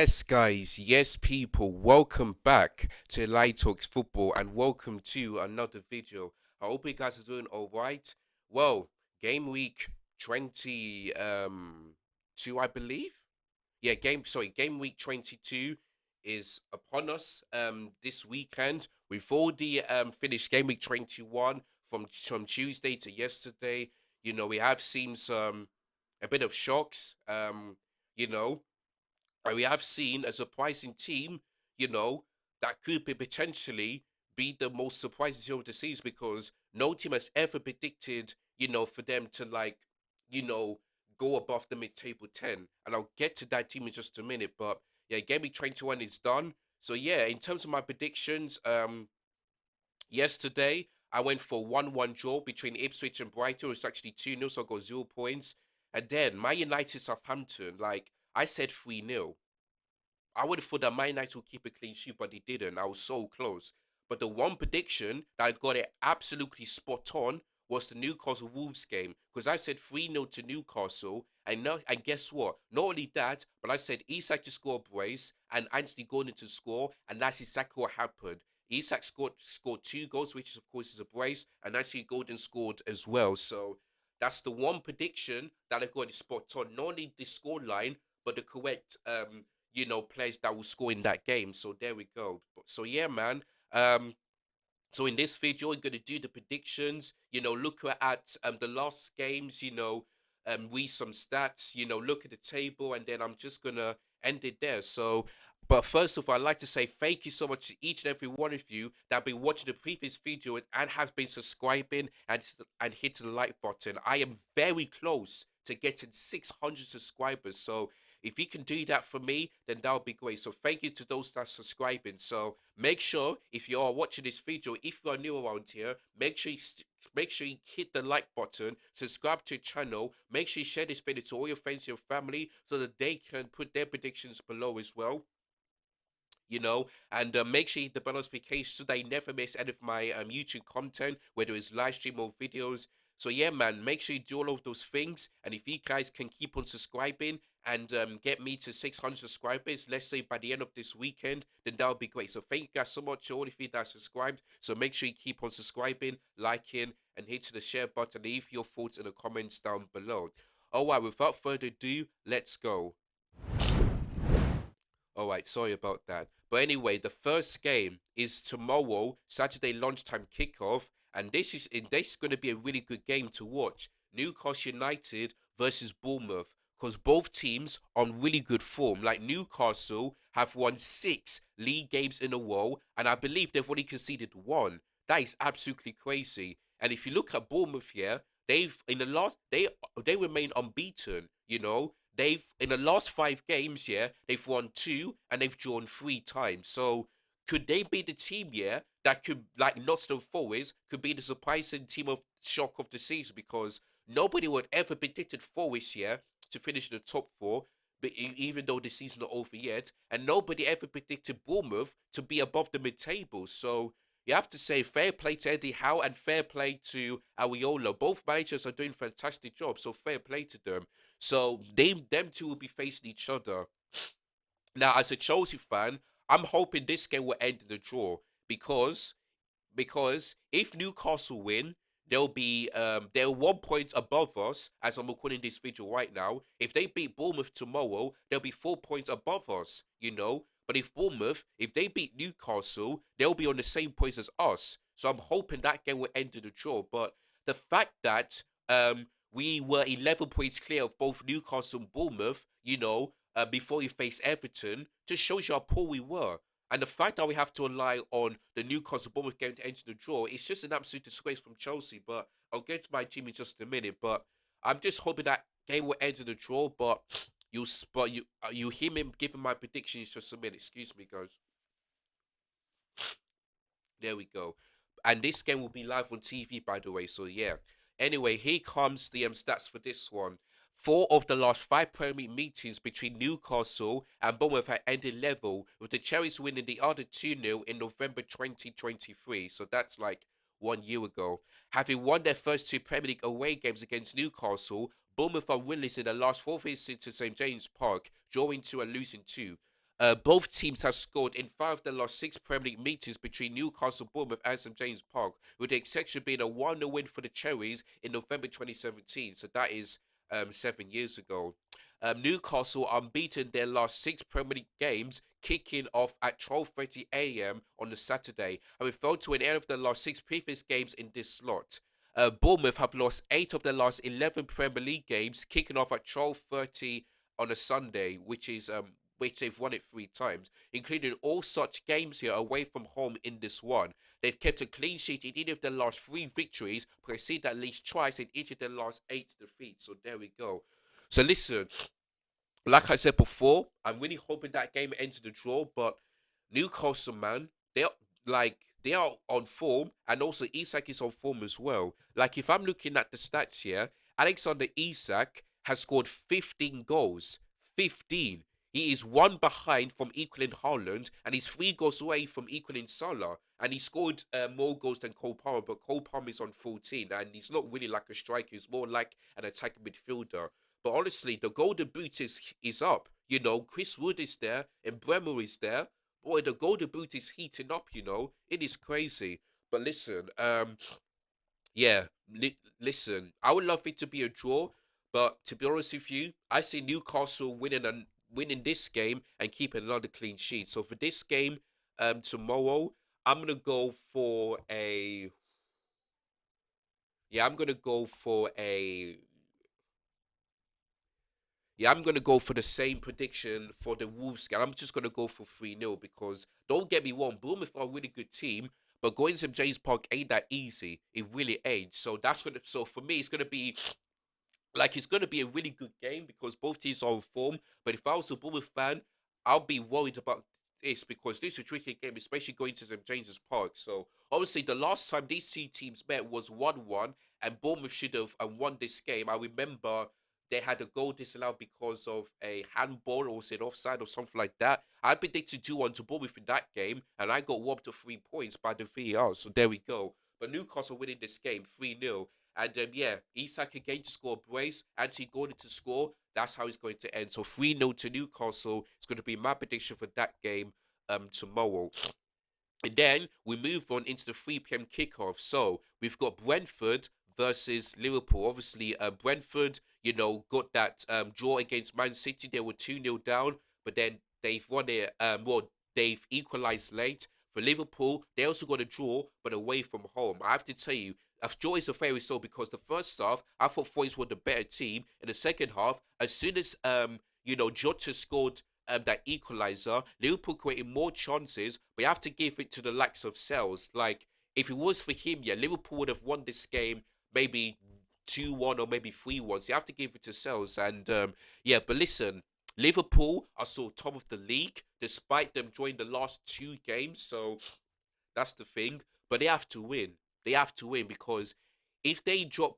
Yes, guys, yes, people, welcome back to Light Talks Football and welcome to another video. I hope you guys are doing all right. Well, game week 20 two, I believe. Yeah, game week 22 is upon us this weekend. We've already finished game week 21 from Tuesday to yesterday. We have seen some a bit of shocks. You know, and we have seen a surprising team, you know, that could be potentially be the most surprising team of the season because no team has ever predicted, for them to you know, go above the mid-table 10. And I'll get to that team in just a minute. But yeah, game week 21 is done. So yeah, in terms of my predictions, yesterday I went for 1-1 draw between Ipswich and Brighton. It's actually 2-0, so I got 0 points. And then my United Southampton, I said 3-0. I would have thought that Man United would keep a clean sheet, but they didn't. I was so close. But the one prediction that I got it absolutely spot on was the Newcastle Wolves game. Because I said 3-0 to Newcastle. And guess what? Not only that, but I said Isak to score a brace and Anthony Gordon to score. And that's exactly what happened. Isak scored 2 goals, which is, of course is a brace, and Anthony Gordon scored as well. So that's the one prediction that I got it spot on. Not only the score line, but the correct players that will score in that game. So there we go. So yeah, man. So in this video, we're gonna do the predictions. Look at the last games. Read some stats. Look at the table, and then I'm just gonna end it there. So, but first of all, I'd like to say thank you so much to each and every one of you that have been watching the previous video and have been subscribing and hitting the like button. I am very close to getting 600 subscribers. So if you can do that for me, then that would be great. So thank you to those that are subscribing. So make sure if you are watching this video, if you are new around here, make sure you hit the like button, subscribe to the channel, make sure you share this video to all your friends, your family, so that they can put their predictions below as well. And make sure you hit the bell notification so that you never miss any of my YouTube content, whether it's live stream or videos. So yeah, man, make sure you do all of those things. And if you guys can keep on subscribing and get me to 600 subscribers, let's say by the end of this weekend, then that would be great. So thank you guys so much, all of you that are subscribed. So make sure you keep on subscribing, liking, and hit the share button. Leave your thoughts in the comments down below. All right, without further ado, let's go. All right, sorry about that. But anyway, the first game is tomorrow, Saturday lunchtime kickoff, and this is going to be a really good game to watch. Newcastle United versus Bournemouth, because both teams on really good form. Like Newcastle have won 6 league games in a row, and I believe they've only conceded one. That is absolutely crazy. And if you look at Bournemouth here, they've in the last they remain unbeaten. They've in the last 5 games, yeah, they've won 2 and they've drawn 3 times. So could they be the team, yeah, that could like Nottingham Forest could be the surprising team of shock of the season because nobody would ever predicted Forest, yeah, to finish in the top 4. But even though the season not over yet, and nobody ever predicted Bournemouth to be above the mid-table. So you have to say fair play to Eddie Howe and fair play to Areola. Both managers are doing fantastic jobs, so fair play to them. So them two will be facing each other. Now, as a Chelsea fan, I'm hoping this game will end in a draw because if Newcastle win, they're 1 point above us as I'm recording this video right now. If they beat Bournemouth tomorrow, they'll be 4 points above us. But if they beat Newcastle, they'll be on the same points as us. So I'm hoping that game will end in a draw. But the fact that we were 11 points clear of both Newcastle and Bournemouth, before we faced Everton, just shows you how poor we were. And the fact that we have to rely on the Newcastle Bournemouth game to enter the draw, it's just an absolute disgrace from Chelsea. But I'll get to my team in just a minute. But I'm just hoping that game will enter the draw. But you hear me giving my predictions just a minute. Excuse me, guys. There we go. And this game will be live on TV, by the way. So yeah. Anyway, here comes the stats for this one. 4 of the last 5 Premier League meetings between Newcastle and Bournemouth had ended level, with the Cherries winning the other 2-0 in November 2023. So that's like 1 year ago. Having won their first 2 Premier League away games against Newcastle, Bournemouth are winless in the last 4 visits to St James Park, drawing 2 and losing 2. Both teams have scored in five of the last six Premier League meetings between Newcastle, Bournemouth, and St James Park, with the exception being a 1-0 win for the Cherries in November 2017. So that is 7 years ago. Newcastle unbeaten their last six Premier League games, kicking off at 12:30 a.m. on the Saturday, and we fell to an end of the last six previous games in this slot. Bournemouth have lost eight of the last 11 Premier League games, kicking off at 12:30 on a Sunday, which they've won it three times, including all such games here away from home in this one. They've kept a clean sheet in each of their last three victories, conceded at least twice in each of their last eight defeats. So there we go. So listen, like I said before, I'm really hoping that game ends in a draw. But Newcastle, man, they are on form, and also Isak is on form as well. Like if I'm looking at the stats here, Alexander Isak has scored 15 goals. 15. He is one behind from equaling Haaland, and he's three goals away from equaling Salah. And he scored more goals than Cole Palmer, but Cole Palmer is on 14, and he's not really like a striker. He's more like an attacking midfielder. But honestly, the golden boot is up. You know, Chris Wood is there and Bremer is there. Boy, the golden boot is heating up. You know, it is crazy. But listen, yeah, listen, I would love it to be a draw, but to be honest with you, I see Newcastle winning this game and keeping another clean sheet. So for this game, tomorrow, I'm gonna go for a yeah, I'm gonna go for a Yeah, I'm going to go for the same prediction for the Wolves game. I'm just going to go for 3-0 because don't get me wrong, Bournemouth are a really good team, but going to St James Park ain't that easy. It really ain't. So for me, it's going to be it's going to be a really good game because both teams are on form. But if I was a Bournemouth fan, I'll be worried about this because this is a tricky game, especially going to St James's Park. So obviously, the last time these two teams met was 1-1, and Bournemouth should have won this game. I remember they had a goal disallowed because of a handball or was it offside or something like that. I predicted 2-1 to Bournemouth in that game, and I got robbed of 3 points by the VAR. So there we go. But Newcastle winning this game 3-0. And yeah, Isak again to score a brace, Anthony Gordon to score. That's how it's going to end. So 3-0 to Newcastle. It's going to be my prediction for that game tomorrow. And then we move on into the 3 p.m. kickoff. So we've got Brentford versus Liverpool. Obviously, Brentford, got that draw against Man City. They were 2-0 down, but then they've won it. They've equalised late. For Liverpool, they also got a draw, but away from home. I have to tell you, a draw is a fairy result because the first half, I thought Forest were the better team. In the second half, as soon as Jota scored that equaliser. Liverpool created more chances, but you have to give it to the likes of Sales. Like, if it was for him, yeah, Liverpool would have won this game maybe 2-1 or maybe 3-1. So you have to give it to Sales. And yeah, but listen, Liverpool are still top of the league despite them joining the last two games. So that's the thing. But they have to win. They have to win because if they draw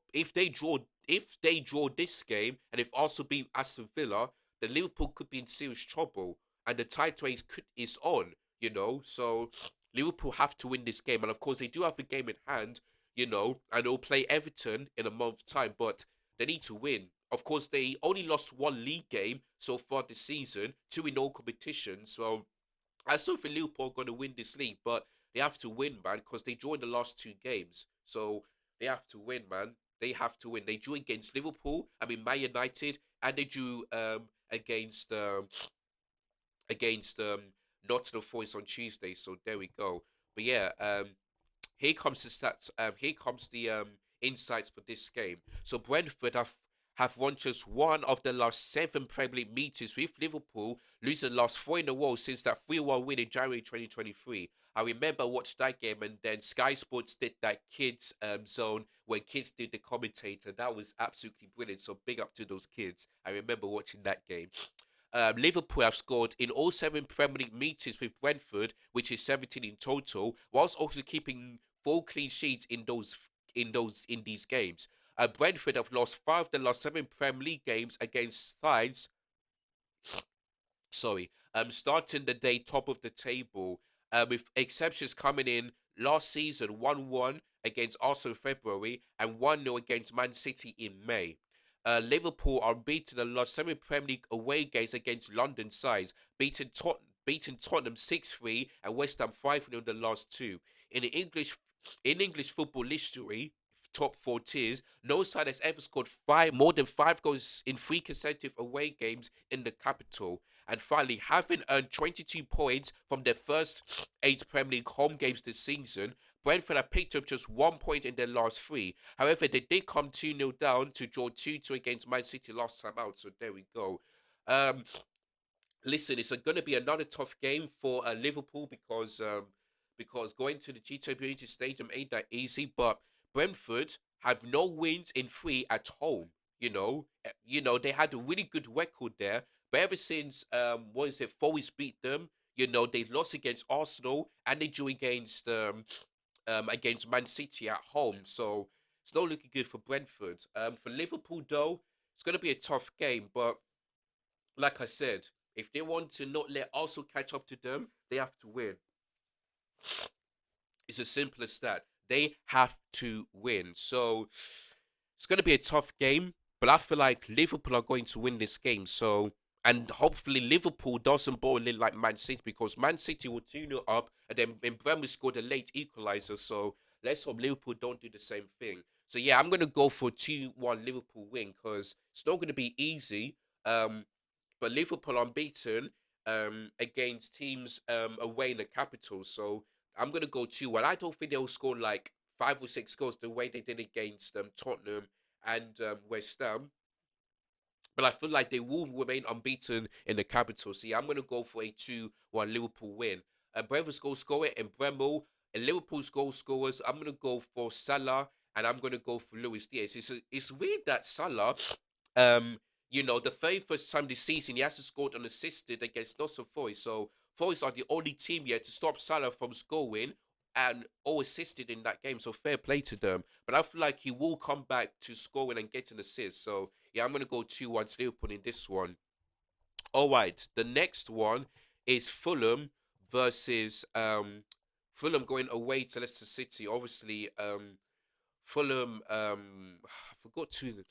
this game, and if Arsenal beat Aston Villa, then Liverpool could be in serious trouble, and the title race is on. So Liverpool have to win this game, and of course they do have a game in hand. And they'll play Everton in a month's time, but they need to win. Of course, they only lost one league game so far this season, two in all competitions. So I still think Liverpool are going to win this league, but they have to win, man, because they drew in the last two games. So they have to win, man. They have to win. They drew against Liverpool, Man United, and they drew against Nottingham Forest on Tuesday. So there we go. But yeah, here comes the stats. Here comes the insights for this game. So Brentford have won just one of the last seven Premier League meetings with Liverpool, losing the last four in a row since that 3-1 win in January 2023. I remember I watched that game, and then Sky Sports did that kids zone where kids did the commentator. That was absolutely brilliant. So big up to those kids. I remember watching that game. Liverpool have scored in all seven Premier League meetings with Brentford, which is 17 in total, whilst also keeping four clean sheets in these games. Brentford have lost five of the last seven Premier League games against sides. Sorry, starting the day top of the table, with exceptions coming in last season 1-1 against Arsenal in February and 1-0 against Man City in May. Liverpool are beaten the last seven Premier League away games against London sides, beating Tottenham. beating Tottenham 6-3 and West Ham 5-0 in the last two. In the English football history, top four tiers, no side has ever scored more than five goals in three consecutive away games in the capital. And finally, having earned 22 points from their first eight Premier League home games this season, Brentford have picked up just 1 point in their last three. However, they did come 2-0 down to draw 2-2 against Man City last time out. So there we go. Um, Listen, it's going to be another tough game for Liverpool because going to the GWT Stadium ain't that easy. But Brentford have no wins in three at home. They had a really good record there, but ever since what is it, Forest beat them. They lost against Arsenal and they drew against Man City at home. So it's not looking good for Brentford. For Liverpool though, it's going to be a tough game, but like I said, if they want to not let Arsenal catch up to them, they have to win. It's as simple as that. They have to win. So it's going to be a tough game, but I feel like Liverpool are going to win this game. So, and hopefully Liverpool doesn't boil in like Man City because Man City will 2-0 up and then Bremer scored a late equalizer. So let's hope Liverpool don't do the same thing. So yeah, I'm going to go for 2-1 Liverpool win because it's not going to be easy. Um, but Liverpool unbeaten against teams away in the capital. So I'm gonna go 2-1. I don't think they'll score like 5 or 6 goals the way they did against Tottenham and West Ham. But I feel like they will remain unbeaten in the capital. So yeah, I'm gonna go for a 2-1 Liverpool win. Brentford's goal scorer and Bremel and Liverpool's goal scorers. I'm gonna go for Salah and I'm gonna go for Luis Diaz. It's weird that Salah, um, the very first time this season he hasn't scored unassisted against Nottingham Forest. So Forest are the only team yet to stop Salah from scoring and all assisted in that game. So fair play to them. But I feel like he will come back to scoring and getting assists. So yeah, I'm gonna go 2-1 to Liverpool in this one. All right, the next one is versus Fulham going away to Leicester City. Obviously, Fulham I forgot to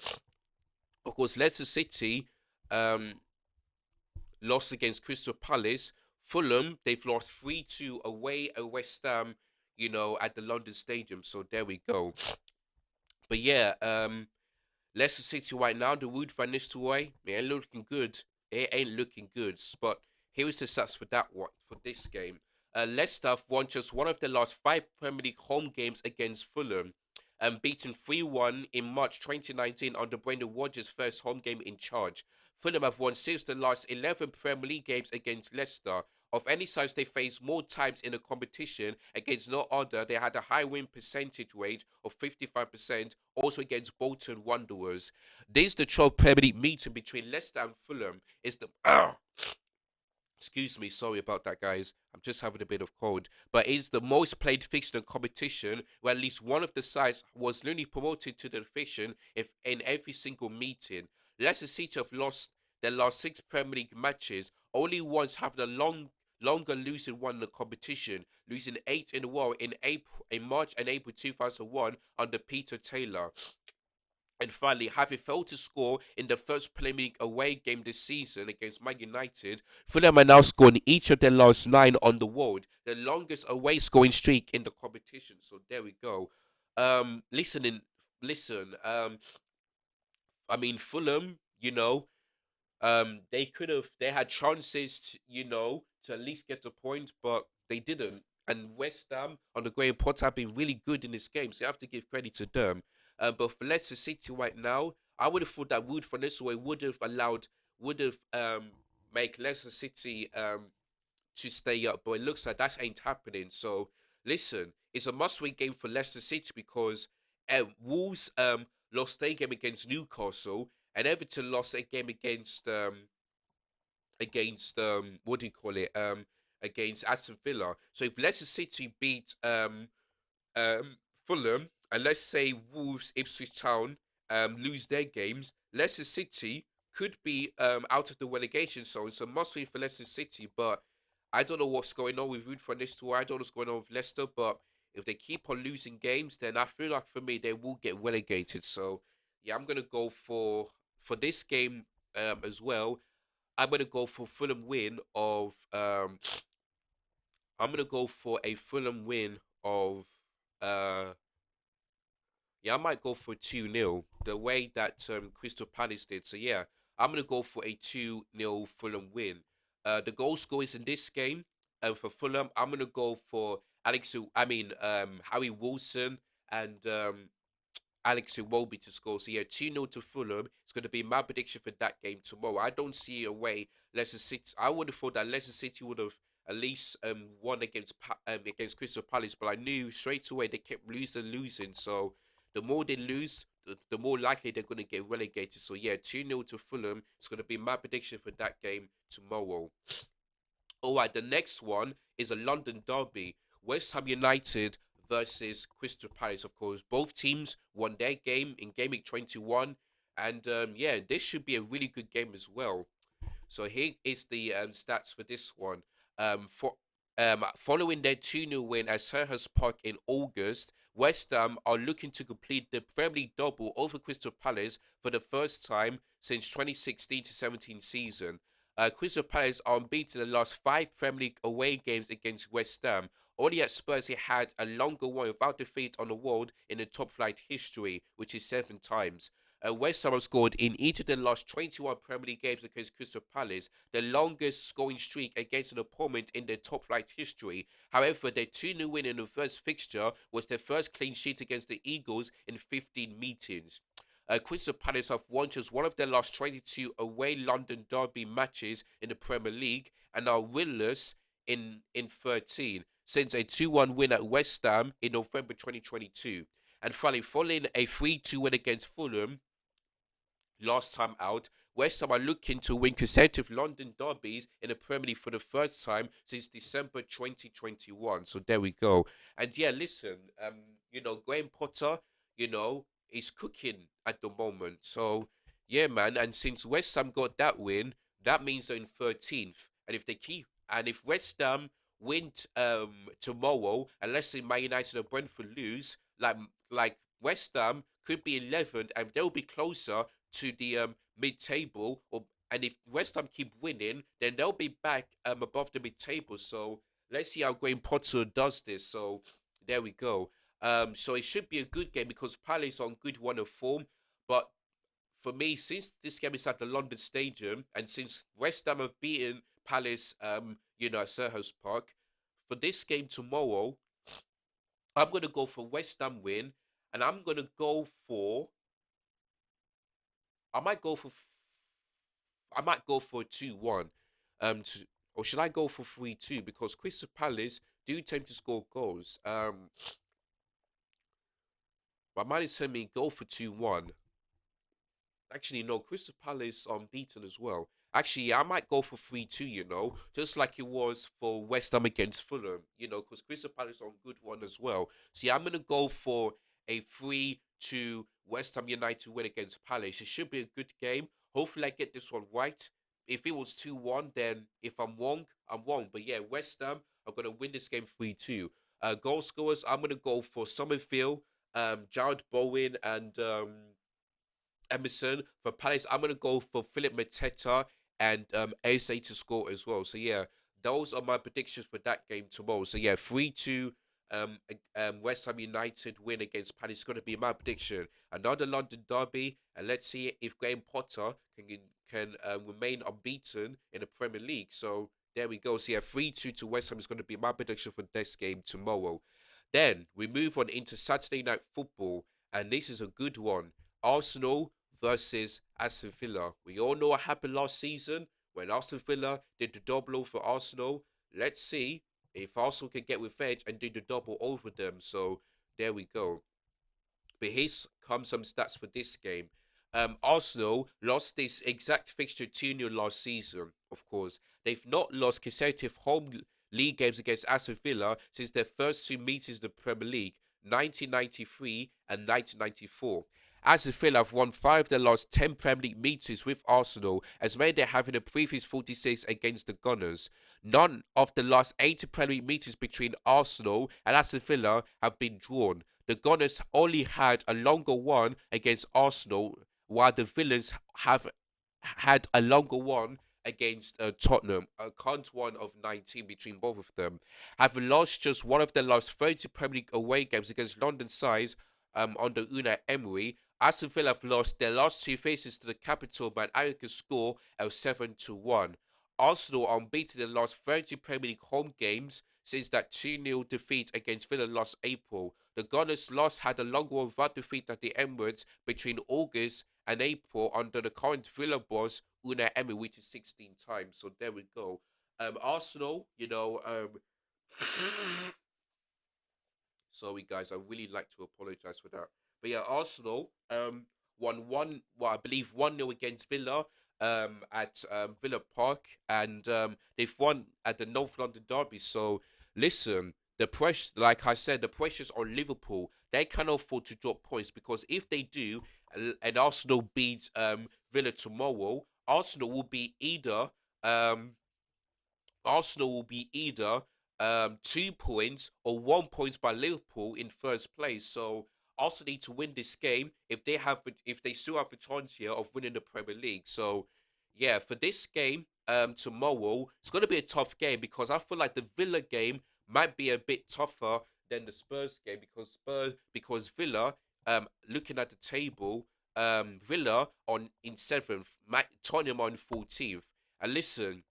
of course Leicester City um lost against Crystal Palace. Fulham, they've lost 3-2 away at West Ham, at the London Stadium. So there we go. But yeah, Leicester City right now, the Wood Van Nistelrooy, it ain't looking good. It ain't looking good. But here is the stats for that one, for this game. Leicester have won just one of their last five Premier League home games against Fulham and beaten 3-1 in March 2019 under Brendan Rodgers' first home game in charge. Fulham have won six of the last 11 Premier League games against Leicester. Of any sides they faced more times in the competition against no other, they had a high win percentage rate of 55%, also against Bolton Wanderers. This is the 12th Premier League meeting between Leicester and Fulham. Is the Excuse me, sorry about that, guys. I'm just having a bit of cold. But it's the most played fixture in competition, where at least one of the sides was newly promoted to the division if in every single meeting. Leicester City have lost their last six Premier League matches, only once having a longer losing one in the competition, losing eight in a row in March and April 2001 under Peter Taylor. And finally, having failed to score in the first Premier League away game this season against Man United, Fulham are now scoring each of their last nine on the road, the longest away scoring streak in the competition. So there we go. Listen, I mean Fulham, they had chances to at least get a point, but they didn't. And West Ham on the Graham Potter have been really good in this game, so you have to give credit to them. But for Leicester City right now, I would have thought that Wood for this way would have make Leicester City to stay up, but it looks like that ain't happening. So listen, it's a must-win game for Leicester City because Wolves lost their game against Newcastle, and Everton lost a game against what do you call it against Aston Villa. So if Leicester City beat Fulham, and let's say Wolves, Ipswich Town lose their games, Leicester City could be out of the relegation zone. So must win for Leicester City, but I don't know what's going on with Ruud van Nistelrooy. I don't know what's going on with Leicester, but if they keep on losing games, then I feel like for me they will get relegated. So yeah, I'm gonna go for this game as well. I'm gonna go for Fulham win of I'm gonna go for a Fulham win of uh yeah, I might go for 2-0, the way that Crystal Palace did. So yeah, I'm gonna go for a 2-0 Fulham win. The goal scorers in this game, for Fulham, I'm gonna go for Harry Wilson and Alex Iwobi to score. So yeah, 2-0 to Fulham. It's going to be my prediction for that game tomorrow. I don't see a way Leicester City. I would have thought that Leicester City would have at least won against Crystal Palace, but I knew straight away they kept losing. So the more they lose, the more likely they're going to get relegated. So yeah, 2-0 to Fulham. It's going to be my prediction for that game tomorrow. All right, the next one is a London derby. West Ham United versus Crystal Palace. Of course, both teams won their game in Gameweek 21, and yeah, this should be a really good game as well. So here is the stats for this one. Following their 2-0 win at Selhurst Park in August, West Ham are looking to complete the Premier League double over Crystal Palace for the first time since 2016 to 17 season. Crystal Palace are unbeaten in the last five Premier League away games against West Ham. Only at Spurs, he had a longer one without defeat on the world in the top flight history, which is seven times. West Ham have scored in each of the last 21 Premier League games against Crystal Palace, the longest scoring streak against an opponent in their top flight history. However, their 2-0 win in the first fixture was their first clean sheet against the Eagles in 15 meetings. Crystal Palace have won just one of their last 22 away London derby matches in the Premier League and are winless in 13 since a 2-1 win at West Ham in November 2022. And finally, following a 3-2 win against Fulham, last time out, West Ham are looking to win consecutive London derbies in the Premier League for the first time since December 2021. So there we go. And yeah, listen, Graham Potter, is cooking at the moment. So yeah, man. And since West Ham got that win, that means they're in 13th. And if West Ham win tomorrow, and let's say Man United or Brentford lose, like West Ham could be 11th, and they'll be closer to the mid-table. Or and if West Ham keep winning, then they'll be back above the mid-table. So let's see how Graham Potter does this. So there we go. So it should be a good game because Palace on good run of form. But for me, since this game is at the London Stadium, and since West Ham have beaten Palace, at Selhurst Park, for this game tomorrow, I'm gonna go for West Ham win, and I'm gonna go for. I might go for. I might go for 2-1. Or should I go for 3-2? Because Crystal Palace do tend to score goals. My mind is telling me go for 2-1. Actually, no, Crystal Palace unbeaten as well. Actually, I might go for 3-2, just like it was for West Ham against Fulham, because Crystal Palace on good one as well. See, I'm going to go for a 3-2 West Ham United win against Palace. It should be a good game. Hopefully, I get this one right. If it was 2-1, then if I'm wrong, I'm wrong. But yeah, West Ham are going to win this game 3-2. Goal scorers, I'm going to go for Summerfield, Jared Bowen, and Emerson. For Palace, I'm gonna go for Philip Mateta and Eze to score as well. So yeah, those are my predictions for that game tomorrow. So yeah, 3-2 West Ham United win against Palace is gonna be my prediction. Another London derby, and let's see if Graham Potter can remain unbeaten in the Premier League. So there we go. So yeah, 3-2 to West Ham is gonna be my prediction for this game tomorrow. Then we move on into Saturday night football, and this is a good one. Arsenal versus Aston Villa. We all know what happened last season when Aston Villa did the double over Arsenal. Let's see if Arsenal can get revenge and do the double over them. So there we go. But here's come some stats for this game. Arsenal lost this exact fixture 2-0 last season, of course. They've not lost consecutive home league games against Aston Villa since their first two meetings in the Premier League, 1993 and 1994. Aston Villa have won 5 of their last 10 Premier League meetings with Arsenal, as many they have in the previous 46 against the Gunners. None of the last 80 Premier League meetings between Arsenal and Aston Villa have been drawn. The Gunners only had a longer one against Arsenal, while the Villains have had a longer one against Tottenham, a count one of 19 between both of them. Have lost just one of their last 30 Premier League away games against London sides under Unai Emery. Aston Villa have lost their last two faces to the capital by an aggregate score of 7-1. Arsenal are unbeaten in the last 30 Premier League home games since that 2-0 defeat against Villa last April. The Gunners last had a long one without defeat at the Emirates between August and April under the current Villa boss Unai Emery, which is 16 times. So there we go. Arsenal, sorry guys, I really like to apologize for that. But yeah, Arsenal won well, I believe 1-0 against Villa at Villa Park, and they've won at the North London Derby. So listen, the pressure, like I said, the pressure's on Liverpool. They cannot afford to drop points, because if they do, and Arsenal beat Villa tomorrow, um Arsenal will be either 2 points or 1 point by Liverpool in first place. So Arsenal need to win this game if they still have a chance here of winning the Premier League. So yeah, for this game tomorrow, it's gonna be a tough game, because I feel like the Villa game might be a bit tougher than the Spurs game, because Villa, looking at the table, Villa on in seventh, Tottenham on 14th. And listen,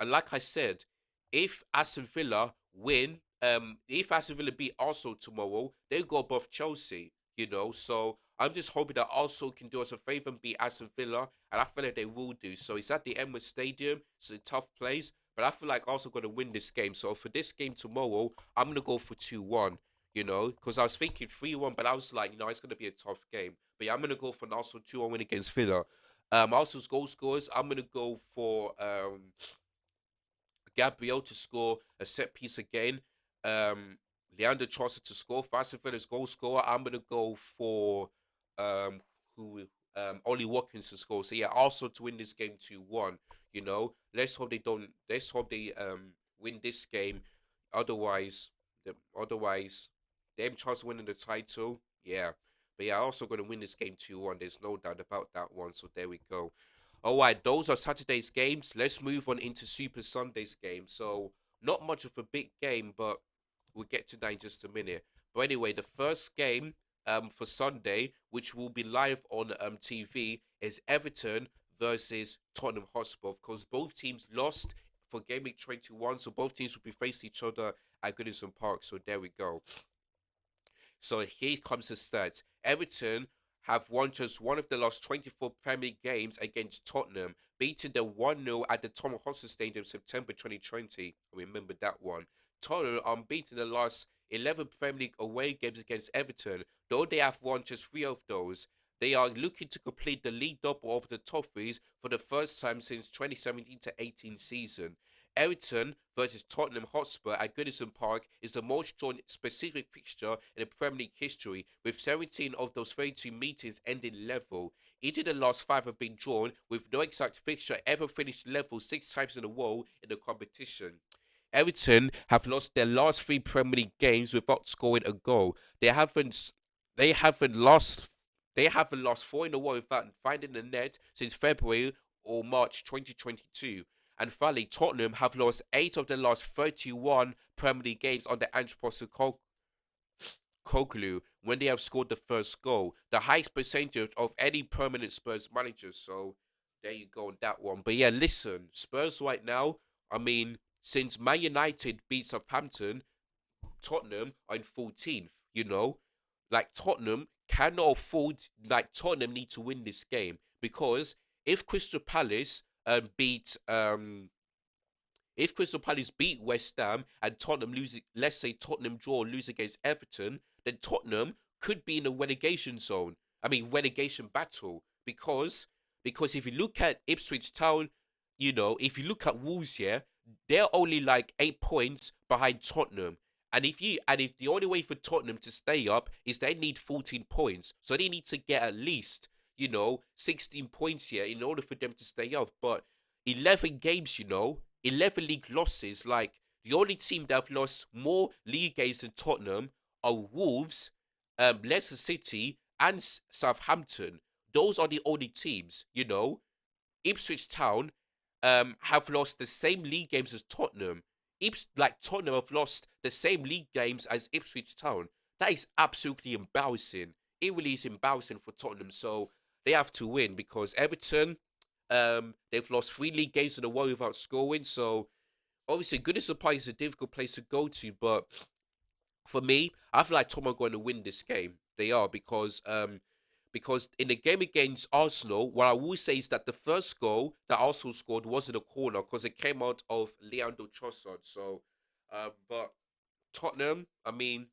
and like I said, if Aston Villa beat Arsenal tomorrow, they go above Chelsea. So I'm just hoping that Arsenal can do us a favour and beat Aston Villa, and I feel like they will do. So it's at the Emirates Stadium. It's a tough place, but I feel like Arsenal going to win this game. So for this game tomorrow, I'm going to go for 2-1. Because I was thinking 3-1, but I was like, it's going to be a tough game. But yeah, I'm going to go for an Arsenal 2-1 win against Villa. Arsenal's goal scorers, I'm going to go for Gabriel to score a set piece again. Um, Leandro Trossard to score. For Aston Villa's goal scorer, I'm gonna go for um who Ollie Watkins to score. So yeah, also to win this game 2-1. Let's hope they don't. Let's hope they win this game. Otherwise, otherwise, them chance of winning the title. Yeah, but yeah, also gonna win this game 2-1. There's no doubt about that one. So there we go. All right, those are Saturday's games. Let's move on into Super Sunday's game. So, not much of a big game, but we'll get to that in just a minute. But anyway, the first game for Sunday, which will be live on TV, is Everton versus Tottenham Hotspur. Of course, both teams lost for Gameweek 21, so both teams will be facing each other at Goodison Park. So there we go. So here comes the stats. Everton have won just one of the last 24 Premier League games against Tottenham, beating them 1-0 at the Tottenham Hotspur Stadium September 2020. I remember that one. Tottenham are unbeaten in the last 11 Premier League away games against Everton, though they have won just 3 of those. They are looking to complete the league double of the Toffees for the first time since 2017 to 18 season. Everton versus Tottenham Hotspur at Goodison Park is the most drawn specific fixture in the Premier League history, with 17 of those 32 meetings ending level. Each of the last 5 have been drawn, with no exact fixture ever finished level 6 times in a row in the competition. Everton have lost their last 3 Premier League games without scoring a goal. They haven't lost they haven't lost 4 in a row without finding the net since February or March 2022. And finally, Tottenham have lost 8 of their last 31 Premier League games under Ange Postecoglou when they have scored the first goal, the highest percentage of any permanent Spurs manager. So there you go on that one. But yeah, listen, Spurs right now, I mean, since Man United beat Southampton, Tottenham are in 14th, Like Tottenham need to win this game, because if Crystal Palace beat if Crystal Palace beat West Ham and Tottenham lose, let's say Tottenham draw or lose against Everton, then Tottenham could be in a relegation zone. I mean, relegation battle. Because if you look at Ipswich Town, if you look at Wolves here, they're only like 8 points behind Tottenham. And if the only way for Tottenham to stay up is they need 14 points. So they need to get at least, 16 points here in order for them to stay up. But 11 games, 11 league losses. Like, the only team that have lost more league games than Tottenham are Wolves, Leicester City, and Southampton. Those are the only teams, Ipswich Town have lost the same league games as Tottenham. Like Tottenham have lost the same league games as Ipswich Town. That is absolutely embarrassing. It really is embarrassing for Tottenham. So they have to win because Everton, they've lost 3 league games in a row without scoring. So obviously, Goodness Supply is a difficult place to go to, but for me, I feel like Tottenham are going to win this game. They are because in the game against Arsenal, what I will say is that the first goal that Arsenal scored wasn't a corner because it came out of Leandro Trossard. So, but Tottenham, I mean,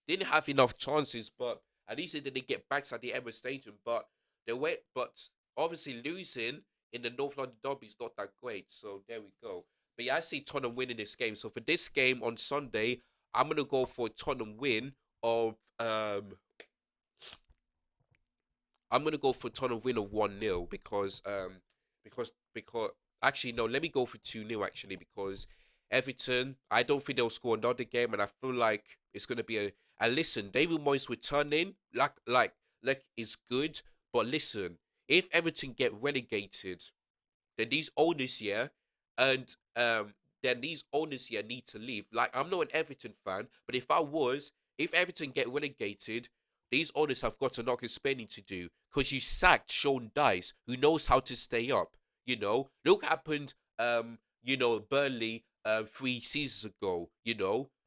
didn't have enough chances, but at least they didn't get back at the Emirates Stadium. But they went, but obviously losing in the North London derby is not that great. So there we go. But yeah, I see Tottenham winning this game. So for this game on Sunday, I'm gonna go for a Tottenham win of I'm gonna go for Tottenham win of 1-0 because actually no, let me go for 2-0 actually because Everton, I don't think they'll score another game and I feel like it's gonna be a and listen, David Moyes returning like is good, but listen, if Everton get relegated, then these owners here and then these owners here need to leave. Like I'm not an Everton fan, but if Everton get relegated, these owners have got a lot of explaining to do because you sacked Sean Dice, who knows how to stay up. Look what happened. Burnley 3 seasons ago.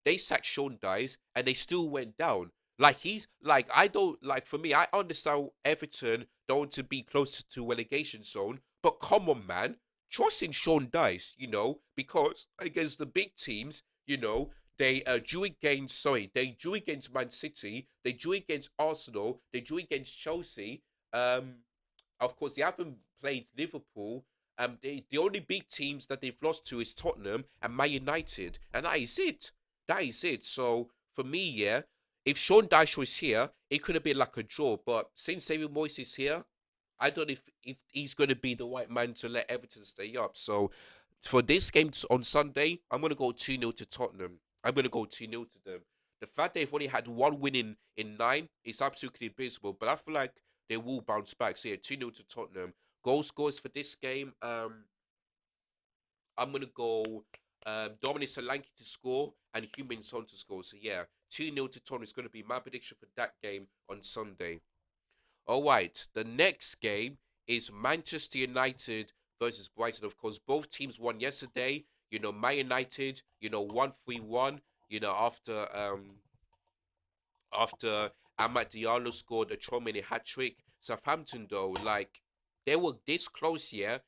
They sacked Sean Dice and they still went down. Like he's like I don't like for me. I understand Everton don't want to be close to relegation zone, but come on, man, trust in Sean Dice. Because against the big teams, they drew against Man City, they drew against Arsenal, they drew against Chelsea. Um, of course, they haven't played Liverpool. The only big teams that they've lost to is Tottenham and Man United, and that is it. That is it. So for me, yeah, if Sean Dyche was here, it could have been like a draw. But since David Moyes is here, I don't know if he's going to be the right man to let Everton stay up. So for this game on Sunday, I'm going to go 2-0 to Tottenham. I'm going to go 2-0 to them. The fact they've only had one win in 9 is absolutely abysmal, but I feel like they will bounce back. So yeah, 2-0 to Tottenham. Goal scores for this game. I'm gonna go Dominic Solanke to score and Heung-min Son to score. So yeah, 2-0 to Tottenham is gonna be my prediction for that game on Sunday. All right, the next game is Manchester United versus Brighton. Of course, both teams won yesterday. Man United, 1-3-1. After Amad Diallo scored a Chomini hat trick. Southampton, though, like they were this close, yeah,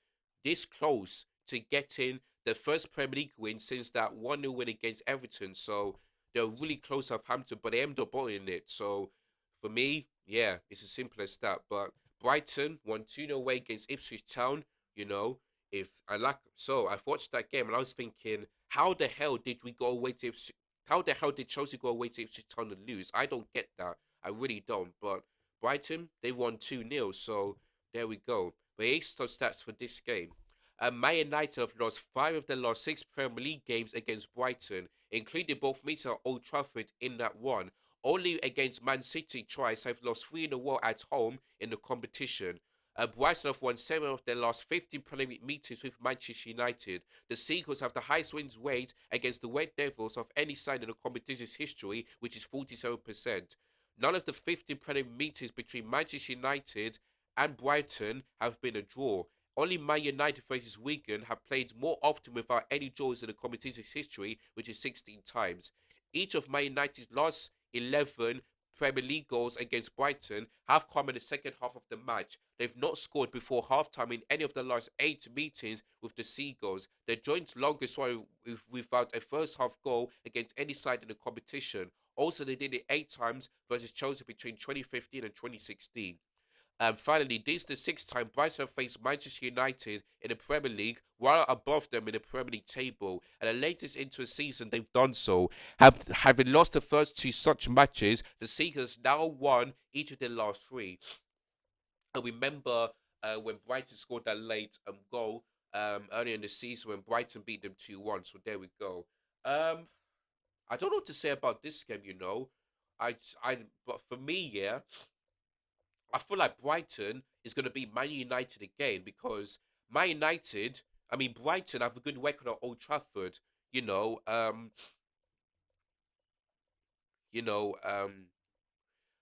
this close to getting the first Premier League win since that 1-0 win against Everton. So they're really close, Southampton, but they ended up winning it. So for me, yeah, it's as simple as that. But Brighton won 2-0 away against Ipswich Town. You know, if I like, so I've watched that game and I was thinking, how the hell did we go away to Ipswich? How the hell did Chelsea go away to Ipswich Town and lose? I don't get that. I really don't. But Brighton, they won 2-0. So there we go. But here's some stats for this game. Man United have lost 5 of their last 6 Premier League games against Brighton, including both meetings at Old Trafford in that one. Only against Man City twice have lost 3 in a row at home in the competition. Brighton have won 7 of their last 15 Premier League meetings with Manchester United. The Seagulls have the highest wins rate against the Red Devils of any side in the competition's history, which is 47%. None of the 15 Premier League meetings between Manchester United and Brighton have been a draw. Only Man United versus Wigan have played more often without any draws in the competition's history, which is 16 times. Each of Man United's last 11 Premier League goals against Brighton have come in the second half of the match. They've not scored before halftime in any of the last 8 meetings with the Seagulls. Their joint longest one without a first half goal against any side in the competition. Also, they did it 8 times versus Chelsea between 2015 and 2016. And finally, this is the 6th time Brighton have faced Manchester United in the Premier League, while above them in the Premier League table. And the latest into a season they've done so. Having lost the first 2 such matches, the Seagulls now won each of their last 3. And remember when Brighton scored that late goal earlier in the season when Brighton beat them 2-1. So there we go. I don't know what to say about this game. I, but for me, yeah, I feel like Brighton is going to beat Man United again because Man United, I mean, Brighton have a good record at Old Trafford. You know, um, you know,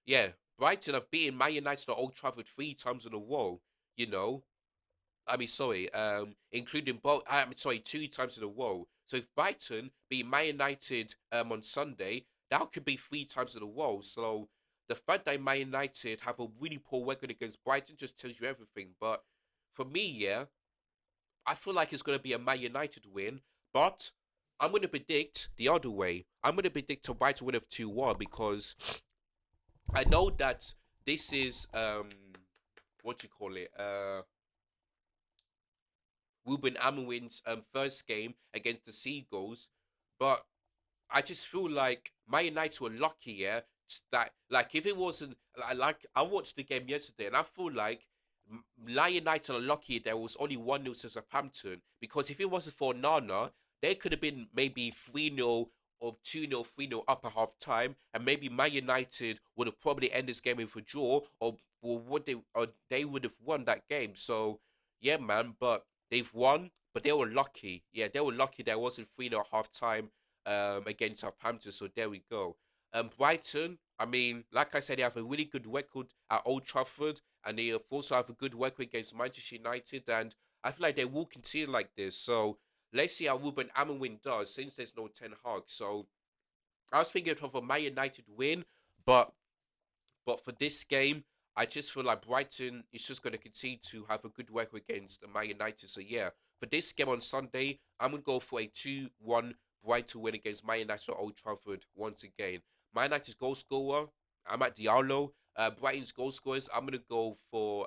yeah, Brighton have beaten Man United at Old Trafford 3 times in a row. You know, I mean, sorry, including both. I'm sorry, 2 times in a row. So if Brighton beat Man United on Sunday, that could be 3 times in a row. So the fact that Man United have a really poor record against Brighton just tells you everything. But for me, yeah, I feel like it's going to be a Man United win, but I'm going to predict the other way. I'm going to predict a Brighton win of 2-1 because I know that this is what do you call it? Ruben Amorim's first game against the Seagulls, but I just feel like Man United were lucky, yeah. That like if it wasn't like I watched the game yesterday and I feel like Man United are lucky there was only 1-0 to Southampton because if it wasn't for Nana, they could have been maybe 3-0 or 2-0, 3-0 up at half time, and maybe Man United would have probably ended this game with a draw, or they would have won that game. So yeah, man, but they've won, but they were lucky. Yeah, they were lucky there wasn't 3-0 at half time against Southampton. So there we go. Brighton, I mean, like I said, they have a really good record at Old Trafford, and they also have a good record against Manchester United. And I feel like they will continue like this. So let's see how Ruben Amorim does since there's no Ten Hag. So I was thinking of a Man United win, but for this game, I just feel like Brighton is just going to continue to have a good record against Man United. So yeah, for this game on Sunday, I'm going to go for a 2-1 Brighton win against Man United at Old Trafford once again. Man United's goal scorer, I'm at Diallo. Brighton's goal scorers, I'm going to go for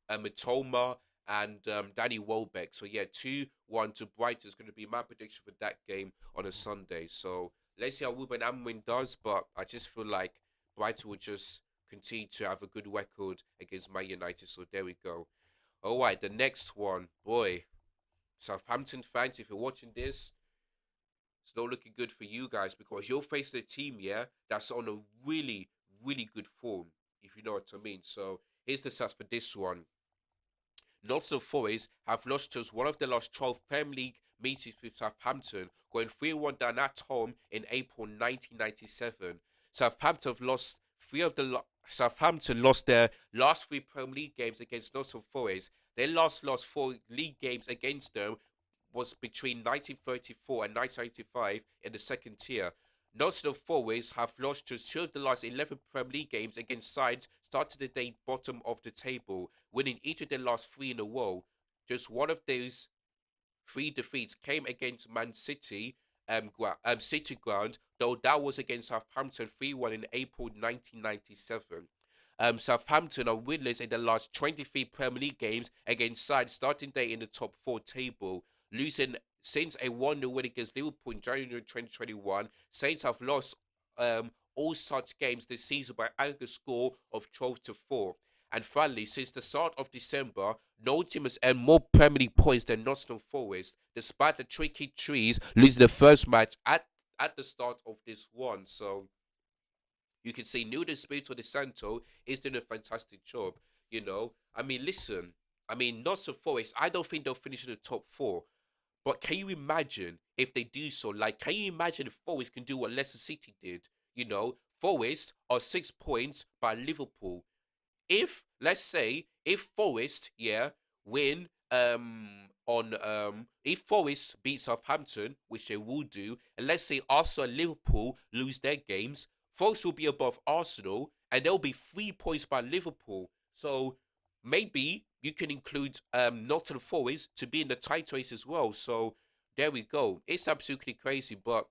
Matoma and Danny Welbeck. So yeah, 2-1 to Brighton is going to be my prediction for that game on a Sunday. So let's see how Ruben Amorim does, but I just feel like Brighton will just continue to have a good record against Man United. So there we go. All right, the next one, boy, Southampton fans, if you're watching this, it's not looking good for you guys because you're facing a team, yeah, that's on a really, really good form, if you know what I mean. So here's the stats for this one. Nottingham Forest have lost just one of the last 12 Premier League meetings with Southampton, going 3-1 down at home in April 1997. Southampton lost their last 3 Premier League games against Nottingham Forest. Their last lost 4 league games against them was between 1934 and 1995 in the second tier. Nottingham Forest have lost just 2 of the last 11 Premier League games against sides starting the day bottom of the table, winning each of their last 3 in a row. Just one of those 3 defeats came against Man City, City ground, though that was against Southampton 3-1 in April 1997. Southampton are winless in the last 23 Premier League games against sides starting day in the top 4 table, losing since a 1-0 win against Liverpool in January 2021. Saints have lost all such games this season by aggregate score of 12-4. And finally, since the start of December, no team has earned more Premier League points than Nottingham Forest, despite the tricky trees losing the first match at the start of this one. So you can see Nuno Espirito de Santo is doing a fantastic job. I mean, listen, I mean, Nottingham Forest, I don't think they'll finish in the top 4. But can you imagine if they do so? Like, can you imagine if Forest can do what Leicester City did? Forest are 6 points by Liverpool. If let's say if Forest win on if Forest beat Southampton, which they will do, and let's say Arsenal and Liverpool lose their games, Forest will be above Arsenal and they'll be 3 points by Liverpool. So maybe you can include Nottingham Forest to be in the title race as well. So there we go. It's absolutely crazy, but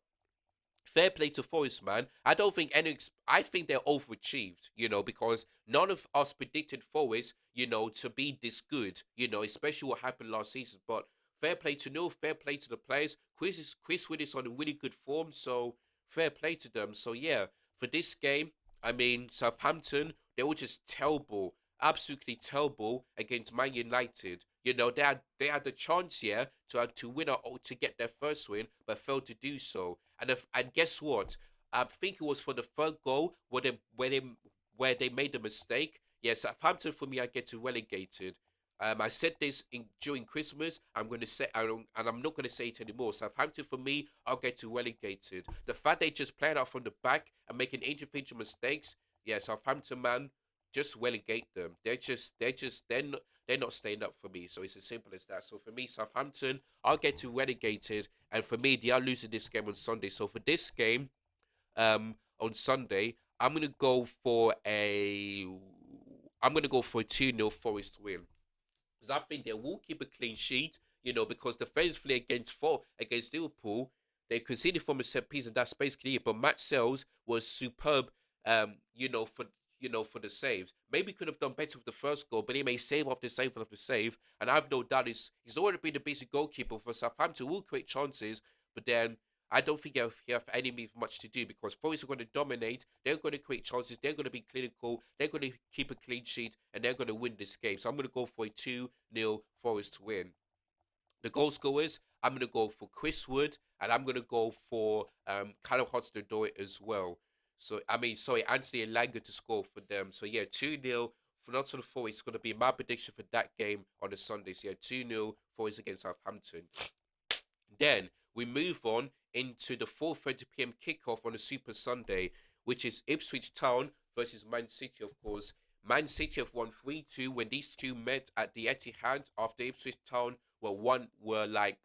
fair play to Forest, man. I don't think any. I think they're overachieved, because none of us predicted Forest, to be this good, especially what happened last season. But fair play to Neil, fair play to the players. Chris Wood is on a really good form, so fair play to them. So yeah, for this game, I mean Southampton, they were just terrible, absolutely terrible against Man United. They had the chance here to win or to get their first win, but failed to do so. And guess what? I think it was for the third goal where they made the mistake. Yes, Southampton for me are getting relegated. I said this during Christmas. I'm going to say, and I'm not going to say it anymore. Southampton, for me, I'll get to relegated. The fact they just playing out from the back and making individual mistakes, yeah, Southampton, man, just relegate them. They're not staying up for me. So it's as simple as that. So for me, Southampton, I'll get to relegated, and for me, they are losing this game on Sunday. So for this game, on Sunday, I'm gonna go for a 2-0 Forest win because I think they will keep a clean sheet. Because defensively against Liverpool, they conceded from a set piece and that's basically it. But Matt Sells was superb. For the saves, maybe could have done better with the first goal, but he made save after save after save, and I've no doubt he's already been the basic goalkeeper for Southampton. Will create chances, but then I don't think you have any much to do because Forest are going to dominate. They're going to create chances. They're going to be clinical. They're going to keep a clean sheet and they're going to win this game. So I'm going to go for a 2-0 Forest win. The goal scorers, I'm going to go for Chris Wood and I'm going to go for Callum Hudson-Odoi as well. So, I mean, sorry, Anthony Elanga to score for them. So, yeah, 2-0 for Nottingham Forest is going to be my prediction for that game on the Sunday. So, yeah, 2-0 Forest against Southampton. Then we move on into the 4:30 p.m. kickoff on a Super Sunday, which is Ipswich Town versus Man City, of course. Man City have won 3-2 when these two met at the Etihad after Ipswich Town were like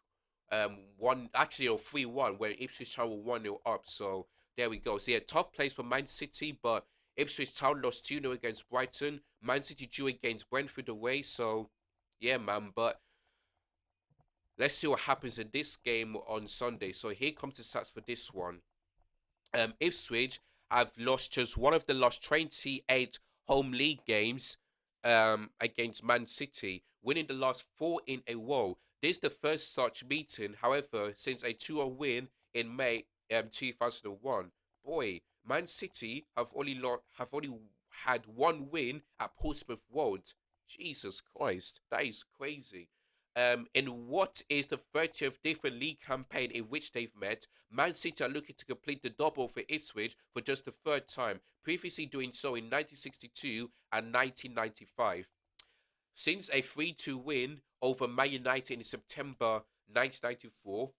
one actually or 3-1 where Ipswich Town were 1-0 up. So there we go. So yeah, tough place for Man City, but Ipswich Town lost 2-0 against Brighton. Man City drew against Brentford away. So yeah, man, but let's see what happens in this game on Sunday. So here comes the stats for this one. Ipswich have lost just one of the last 28 home league games against Man City, winning the last four in a row. This is the first such meeting, however, since a 2-0 win in May 2001. Boy, Man City have only had one win at Portsmouth Road. Jesus Christ, that is crazy. In what is the 30th different league campaign in which they've met, Man City are looking to complete the double for Ipswich for just the third time, previously doing so in 1962 and 1995. Since a 3-2 win over Man United in September 1994,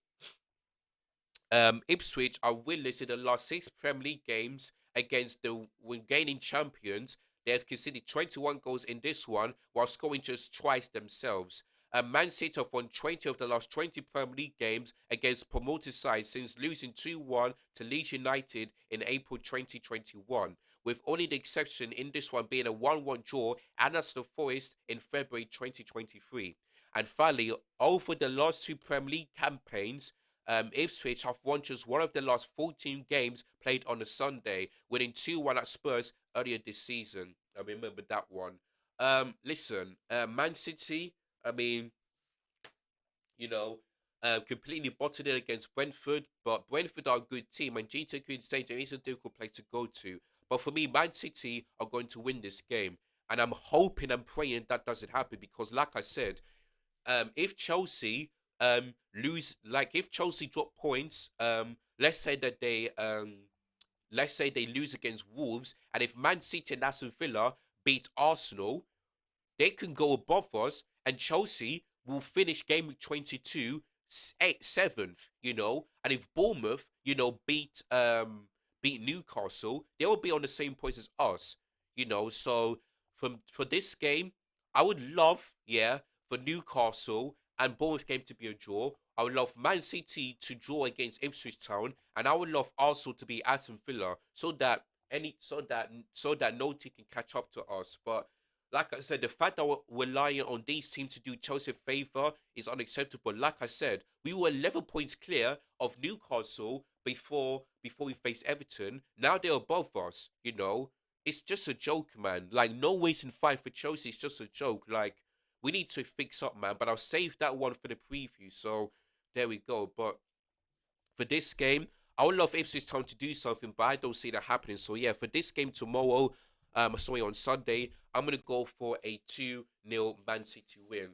Ipswich are winless in the last six Premier League games against the reigning champions. They have conceded 21 goals in this one while scoring just twice themselves. Man City have won 20 of the last 20 Premier League games against promoted sides since losing 2-1 to Leeds United in April 2021, with only the exception in this one being a 1-1 draw at Nottingham Forest in February 2023. And finally, over the last two Premier League campaigns, Ipswich have won just one of the last 14 games played on a Sunday, winning 2-1 at Spurs earlier this season. I remember that one. Listen, Man City, I mean, you know, completely bottled it against Brentford, but Brentford are a good team, and GT Green Stadium is a difficult place to go to. But for me, Man City are going to win this game, and I'm hoping and praying that doesn't happen because, like I said, if Chelsea if Chelsea drop points, let's say they lose against Wolves, and if Man City and Aston Villa beat Arsenal, they can go above us, and Chelsea will finish game week 22 seventh. And if Bournemouth, beat Newcastle, they will be on the same points as us. So for this game, I would love, yeah, for Newcastle and Bournemouth game to be a draw. I would love Man City to draw against Ipswich Town, and I would love Arsenal to be Aston Villa, so that no team can catch up to us. But like I said, the fact that we're relying on these teams to do Chelsea a favour is unacceptable. Like I said, we were 11 points clear of Newcastle before we face Everton. Now they're above us. It's just a joke, man. Like no waiting fight for Chelsea. It's just a joke. Like we need to fix up, man. But I'll save that one for the preview. So there we go. But for this game, I would love Ipswich Town to do something, but I don't see that happening. So yeah, for this game tomorrow, on Sunday, I'm gonna go for a 2-0 Man City win.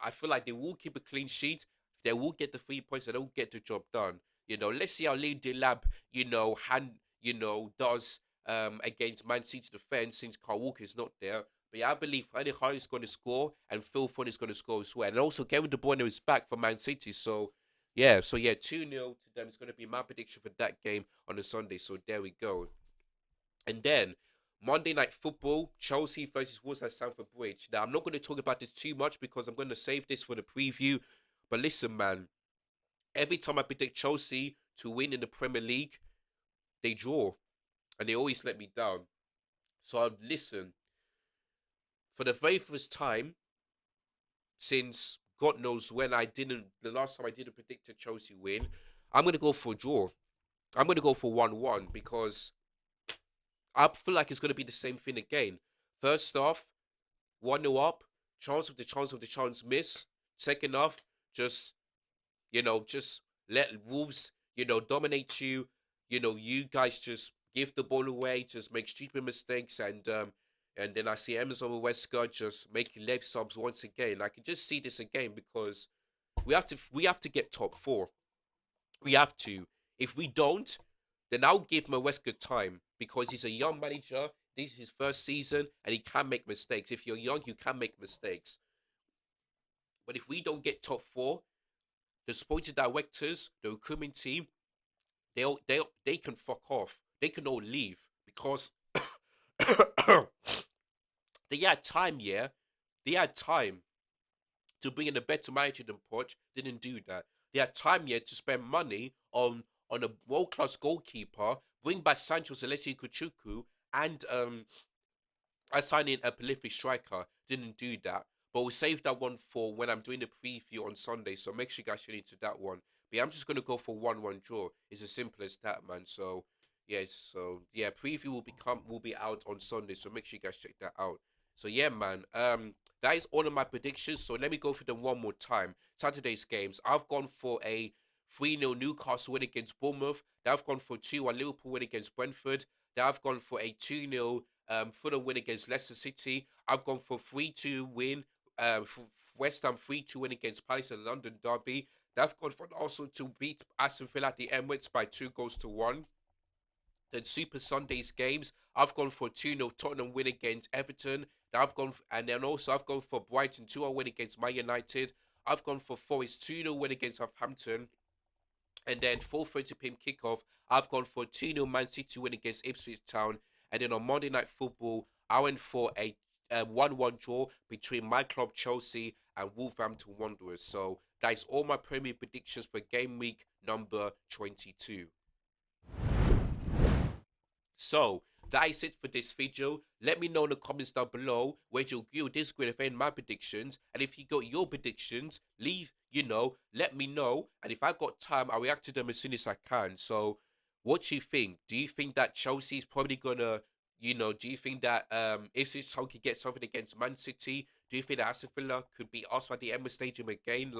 I feel like they will keep a clean sheet. They will get the 3 points. They will get the job done. Let's see how Lee Delap, does against Man City defense since Carl Walker is not there. But yeah, I believe Erling Haaland is going to score and Phil Foden is going to score as well. And also Kevin De Bruyne is back for Man City. So 2-0 to them is going to be my prediction for that game on a Sunday. So there we go. And then Monday Night Football, Chelsea versus Wolves at Stamford Bridge. Now, I'm not going to talk about this too much because I'm going to save this for the preview. But listen, man, every time I predict Chelsea to win in the Premier League, they draw and they always let me down. So listen, for the very first time since God knows when the last time I didn't predict a Chelsea win, I'm going to go for a draw. I'm going to go for 1-1 because I feel like it's going to be the same thing again. First off, 1-0 up, chance of the chance miss. Second off, just, just let Wolves, dominate you. You guys just give the ball away, just make stupid mistakes, and then I see Emerson Wesker just making leg subs once again. I can just see this again because we have to get top four. We have to. If we don't, then I'll give Maresca time because he's a young manager. This is his first season and he can make mistakes. If you're young, you can make mistakes. But if we don't get top four, the sporting directors, the recruitment team, they can fuck off. They can all leave because they had time, yeah. They had time to bring in a better manager than Poch. Didn't do that. They had time yet to spend money on a world class goalkeeper, bring back Sancho Alessi Kuchuku, and signing a prolific striker. Didn't do that. But we'll save that one for when I'm doing the preview on Sunday. So make sure you guys tune into that one. But yeah, I'm just gonna go for 1-1 draw. It's as simple as that, man. So preview will be out on Sunday. So make sure you guys check that out. So yeah, man. That is all of my predictions. So let me go through them one more time. Saturday's games. I've gone for a 3-0 Newcastle win against Bournemouth. Then I've gone for 2-1 Liverpool win against Brentford. Then I've gone for a 2-0 Fulham win against Leicester City. I've gone for 3-2 win. West Ham 3-2 win against Palace and London Derby. Then I've gone for Arsenal to beat Aston Villa at the Emirates by 2-1. Then Super Sundays games, I've gone for 2-0 Tottenham win against Everton. I've gone for Brighton 2-0 win against Man United. I've gone for Forest 2-0 win against Southampton. And then 4:30 p.m. kickoff, I've gone for 2-0 Man City win against Ipswich Town. And then on Monday Night Football, I went for a 1-1 draw between my club Chelsea and Wolverhampton Wanderers. So that is all my Premier predictions for game week number 22. So that is it for this video. Let me know in the comments down below whether you agree or disagree with any of my predictions. And if you got your predictions, let me know. And if I got time, I'll react to them as soon as I can. So what do you think? Do you think that Chelsea is probably gonna, do you think that if this Town could get something against Man City? Do you think that Aston Villa could beat Arsenal at the Emirates Stadium again?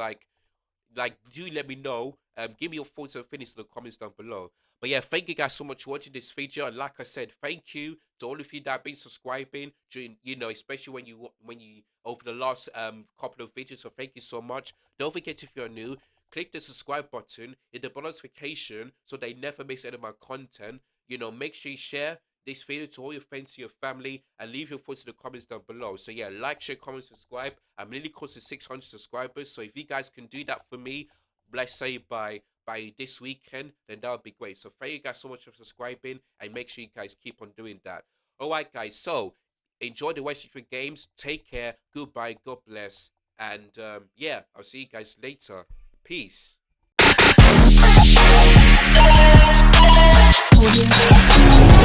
Do let me know. Give me your thoughts and feelings in the comments down below. But yeah, thank you guys so much for watching this video. And like I said, thank you to all of you that have been subscribing during, especially when you over the last couple of videos. So thank you so much. Don't forget, if you're new, click the subscribe button, hit the notification so they never miss any of my content. Make sure you share this video to all your friends, to your family, and leave your thoughts in the comments down below. So yeah, like, share, comment, subscribe. I'm nearly close to 600 subscribers, so if you guys can do that for me, let's say by this weekend, then that would be great. So thank you guys so much for subscribing, and make sure you guys keep on doing that. All right, guys. So enjoy the rest of your games. Take care. Goodbye. God bless. And yeah, I'll see you guys later. Peace. Audio